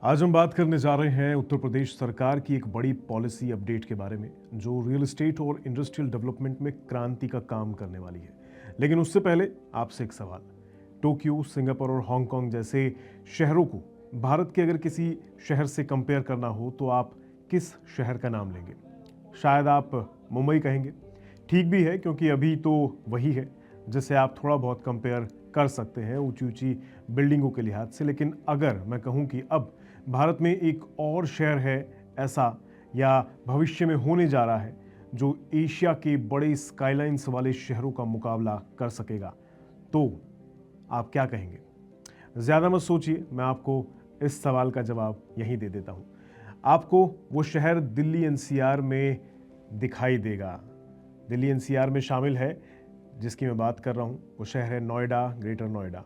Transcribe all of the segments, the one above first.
आज हम बात करने जा रहे हैं उत्तर प्रदेश सरकार की एक बड़ी पॉलिसी अपडेट के बारे में जो रियल एस्टेट और इंडस्ट्रियल डेवलपमेंट में क्रांति का काम करने वाली है। लेकिन उससे पहले आपसे एक सवाल। टोक्यो, सिंगापुर और हांगकांग जैसे शहरों को भारत के अगर किसी शहर से कंपेयर करना हो तो आप किस शहर का नाम लेंगे? शायद आप मुंबई कहेंगे। ठीक भी है, क्योंकि अभी तो वही है जिसे आप थोड़ा बहुत कंपेयर कर सकते हैं ऊंची ऊंची बिल्डिंगों के लिहाज से। लेकिन अगर मैं कहूं कि अब भारत में एक और शहर है ऐसा, या भविष्य में होने जा रहा है, जो एशिया के बड़े स्काईलाइंस वाले शहरों का मुकाबला कर सकेगा, तो आप क्या कहेंगे? ज़्यादा मत सोचिए, मैं आपको इस सवाल का जवाब यहीं दे देता हूं। आपको वो शहर दिल्ली एनसीआर में दिखाई देगा। दिल्ली एनसीआर में शामिल है जिसकी मैं बात कर रहा हूं, वो शहर है नोएडा, ग्रेटर नोएडा।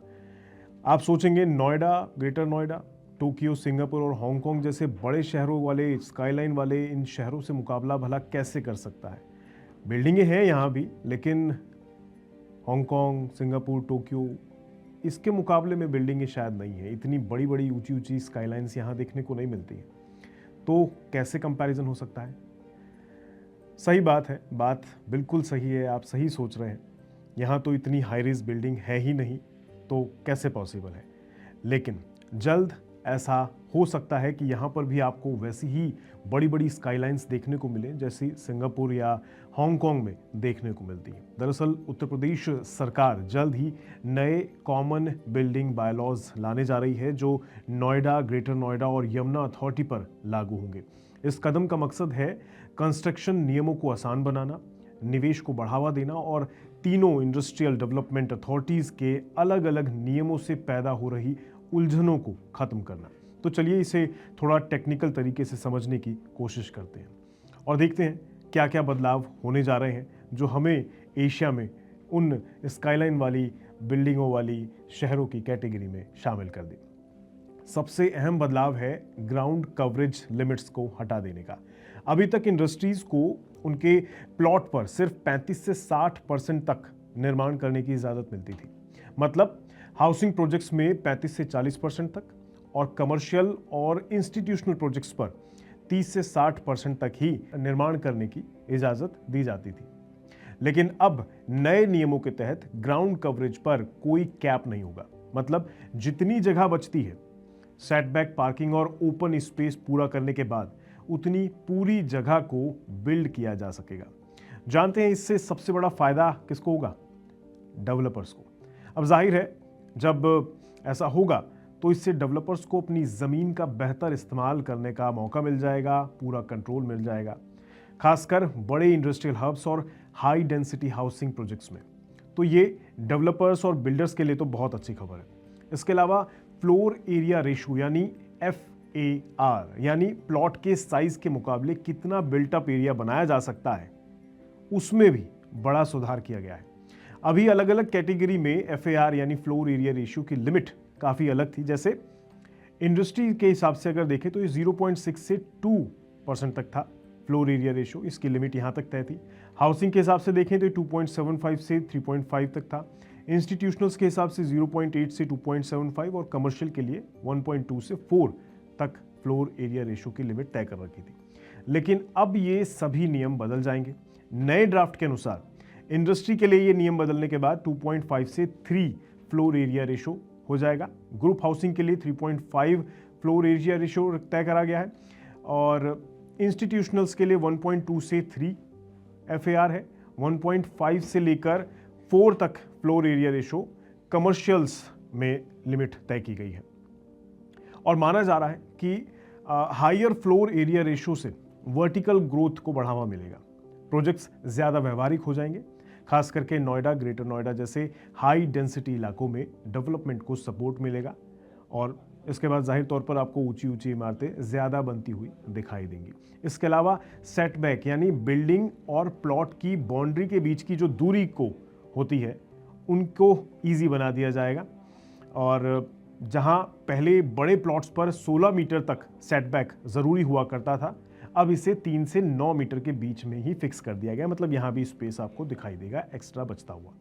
आप सोचेंगे Noida, greater Noida, Tokyo, Singapore और हांगकांग जैसे बड़े शहरों वाले, स्काईलाइन वाले इन शहरों से मुकाबला भला कैसे कर सकता है? बिल्डिंगें हैं यहाँ भी, लेकिन हांगकांग, सिंगापुर, टोक्यो, इसके मुकाबले में बिल्डिंगें शायद नहीं है। इतनी बड़ी बड़ी ऊंची ऊंची स्काईलाइंस यहाँ देखने को नहीं मिलती हैं। तो कैसे कंपैरिजन हो सकता है? सही बात है, बात बिल्कुल सही है, आप सही सोच रहे हैं। यहाँ तो इतनी हाई राइज बिल्डिंग है ही नहीं, तो कैसे पॉसिबल है? लेकिन जल्द ऐसा हो सकता है कि यहाँ पर भी आपको वैसी ही बड़ी बड़ी स्काईलाइंस देखने को मिले जैसी सिंगापुर या हांगकांग में देखने को मिलती है। दरअसल उत्तर प्रदेश सरकार जल्द ही नए कॉमन बिल्डिंग बायलॉज लाने जा रही है जो नोएडा, ग्रेटर नोएडा और यमुना अथॉरिटी पर लागू होंगे। इस कदम का मकसद है कंस्ट्रक्शन नियमों को आसान बनाना, निवेश को बढ़ावा देना और तीनों इंडस्ट्रियल डेवलपमेंट अथॉरिटीज़ के अलग अलग नियमों से पैदा हो रही उलझनों को खत्म करना। तो चलिए इसे थोड़ा टेक्निकल तरीके से समझने की कोशिश करते हैं और देखते हैं क्या क्या बदलाव होने जा रहे हैं जो हमें एशिया में उन स्काईलाइन वाली बिल्डिंगों वाली शहरों की कैटेगरी में शामिल कर दे। सबसे अहम बदलाव है ग्राउंड कवरेज लिमिट्स को हटा देने का। अभी तक इंडस्ट्रीज को उनके प्लॉट पर सिर्फ 35 से 60% तक निर्माण करने की इजाज़त मिलती थी। मतलब हाउसिंग प्रोजेक्ट्स में 35 से 40% तक और कमर्शियल और इंस्टीट्यूशनल प्रोजेक्ट्स पर 30 से 60% तक ही निर्माण करने की इजाज़त दी जाती थी। लेकिन अब नए नियमों के तहत ग्राउंड कवरेज पर कोई कैप नहीं होगा। मतलब जितनी जगह बचती है सेटबैक, पार्किंग और ओपन स्पेस पूरा करने के बाद उतनी पूरी जगह को बिल्ड किया जा सकेगा। जानते हैं इससे सबसे बड़ा फायदा किसको होगा? डेवलपर्स को। अब जाहिर है जब ऐसा होगा तो इससे डेवलपर्स को अपनी ज़मीन का बेहतर इस्तेमाल करने का मौका मिल जाएगा, पूरा कंट्रोल मिल जाएगा, खासकर बड़े इंडस्ट्रियल हब्स और हाई डेंसिटी हाउसिंग प्रोजेक्ट्स में। तो ये डेवलपर्स और बिल्डर्स के लिए तो बहुत अच्छी खबर है। इसके अलावा फ्लोर एरिया रेशो यानी FAR यानी प्लॉट के साइज के मुकाबले कितना बिल्टअप एरिया बनाया जा सकता है, उसमें भी बड़ा सुधार किया गया है। अभी अलग अलग कैटेगरी में FAR यानी फ्लोर एरिया रेशियो की लिमिट काफ़ी अलग थी। जैसे इंडस्ट्री के हिसाब से अगर देखें तो ये 0.6 से 2% तक था फ्लोर एरिया रेशियो, इसकी लिमिट यहाँ तक तय थी। हाउसिंग के हिसाब से देखें तो 2.75 से 3.5 तक था। इंस्टीट्यूशनल्स के हिसाब से 0.8 से 2.75 और कमर्शियल के लिए 1.2 से 4 तक फ्लोर एरिया रेशियो की लिमिट तय कर रखी थी। लेकिन अब ये सभी नियम बदल जाएंगे। नए ड्राफ्ट के अनुसार इंडस्ट्री के लिए ये नियम बदलने के बाद 2.5 से 3 फ्लोर एरिया रेशियो हो जाएगा। ग्रुप हाउसिंग के लिए 3.5 फ्लोर एरिया रेशियो तय करा गया है और इंस्टीट्यूशनल्स के लिए 1.2 से 3 FAR है। 1.5 से लेकर 4 तक फ्लोर एरिया रेशियो कमर्शियल्स में लिमिट तय की गई है और माना जा रहा है कि हायर फ्लोर एरिया रेशियो से वर्टिकल ग्रोथ को बढ़ावा मिलेगा। प्रोजेक्ट्स ज़्यादा व्यवहारिक हो जाएंगे, खास करके नोएडा, ग्रेटर नोएडा जैसे हाई डेंसिटी इलाकों में डेवलपमेंट को सपोर्ट मिलेगा और इसके बाद जाहिर तौर पर आपको ऊंची ऊंची इमारतें ज़्यादा बनती हुई दिखाई देंगी। इसके अलावा सेटबैक यानी बिल्डिंग और प्लॉट की बाउंड्री के बीच की जो दूरी को होती है उनको ईजी बना दिया जाएगा और जहां पहले बड़े प्लॉट्स पर 16 मीटर तक सेटबैक ज़रूरी हुआ करता था, अब इसे 3 से 9 मीटर के बीच में ही फिक्स कर दिया गया। मतलब यहाँ भी स्पेस आपको दिखाई देगा एक्स्ट्रा बचता हुआ।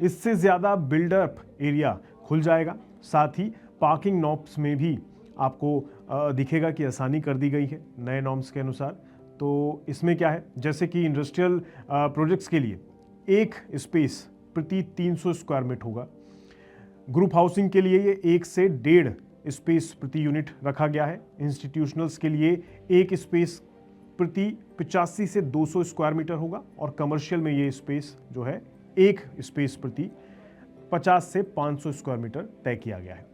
इससे ज़्यादा बिल्डअप एरिया खुल जाएगा। साथ ही पार्किंग नॉब्स में भी आपको दिखेगा कि आसानी कर दी गई है नए नॉर्म्स के अनुसार। तो इसमें क्या है, जैसे कि इंडस्ट्रियल प्रोजेक्ट्स के लिए एक स्पेस प्रति 300 स्क्वायर मीटर होगा। ग्रुप हाउसिंग के लिए ये 1 से 1.5 स्पेस प्रति यूनिट रखा गया है। इंस्टीट्यूशनल्स के लिए एक स्पेस प्रति 85 से 200 स्क्वायर मीटर होगा और कमर्शियल में ये स्पेस जो है एक स्पेस प्रति 50 से 500 स्क्वायर मीटर तय किया गया है।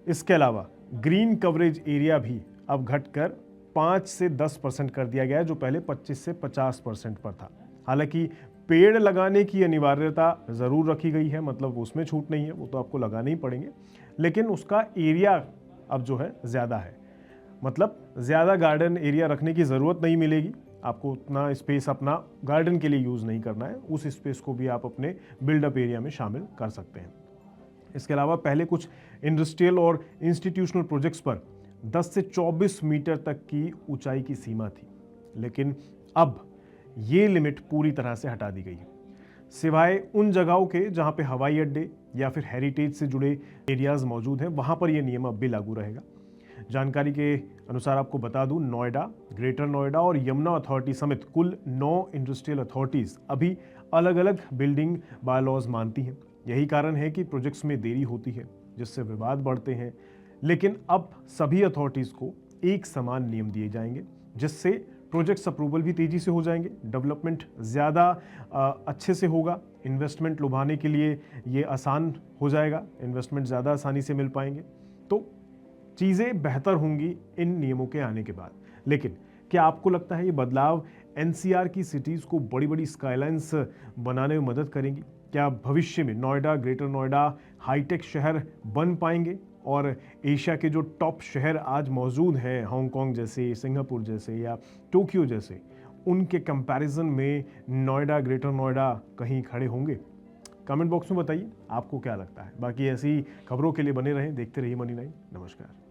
इसके अलावा ग्रीन कवरेज एरिया भी अब घटकर 5 से 10% कर दिया गया है, जो पहले 25 से 50% पर था। हालांकि पेड़ लगाने की अनिवार्यता ज़रूर रखी गई है, मतलब उसमें छूट नहीं है, वो तो आपको लगाने ही पड़ेंगे, लेकिन उसका एरिया अब जो है ज़्यादा है। मतलब ज़्यादा गार्डन एरिया रखने की ज़रूरत नहीं मिलेगी, आपको उतना स्पेस अपना गार्डन के लिए यूज़ नहीं करना है, उस स्पेस को भी आप अपने बिल्डअप एरिया में शामिल कर सकते हैं। इसके अलावा पहले कुछ इंडस्ट्रियल और इंस्टीट्यूशनल प्रोजेक्ट्स पर 10 से 24 मीटर तक की ऊंचाई की सीमा थी, लेकिन अब ये लिमिट पूरी तरह से हटा दी गई है, सिवाय उन जगहों के जहां पे हवाई अड्डे या फिर हेरिटेज से जुड़े एरियाज मौजूद हैं, वहां पर यह नियम अब भी लागू रहेगा। जानकारी के अनुसार आपको बता दूं, नोएडा, ग्रेटर नोएडा और यमुना अथॉरिटी समेत कुल 9 इंडस्ट्रियल अथॉरिटीज़ अभी अलग अलग बिल्डिंग बायलॉज मानती हैं। यही कारण है कि प्रोजेक्ट्स में देरी होती है, जिससे विवाद बढ़ते हैं। लेकिन अब सभी अथॉरिटीज़ को एक समान नियम दिए जाएंगे, जिससे प्रोजेक्ट्स अप्रूवल भी तेज़ी से हो जाएंगे, डेवलपमेंट ज़्यादा अच्छे से होगा, इन्वेस्टमेंट लुभाने के लिए ये आसान हो जाएगा, इन्वेस्टमेंट ज़्यादा आसानी से मिल पाएंगे। तो चीज़ें बेहतर होंगी इन नियमों के आने के बाद। लेकिन क्या आपको लगता है ये बदलाव एनसीआर की सिटीज़ को बड़ी बड़ी स्काईलाइंस बनाने में मदद करेंगी? क्या भविष्य में नोएडा, ग्रेटर नोएडा हाईटेक शहर बन पाएंगे और एशिया के जो टॉप शहर आज मौजूद हैं, हांगकांग जैसे, सिंगापुर जैसे या टोक्यो जैसे, उनके कंपैरिजन में नोएडा, ग्रेटर नोएडा कहीं खड़े होंगे? कमेंट बॉक्स में बताइए आपको क्या लगता है। बाकी ऐसी खबरों के लिए बने रहें, देखते रहिए मनी9। नमस्कार।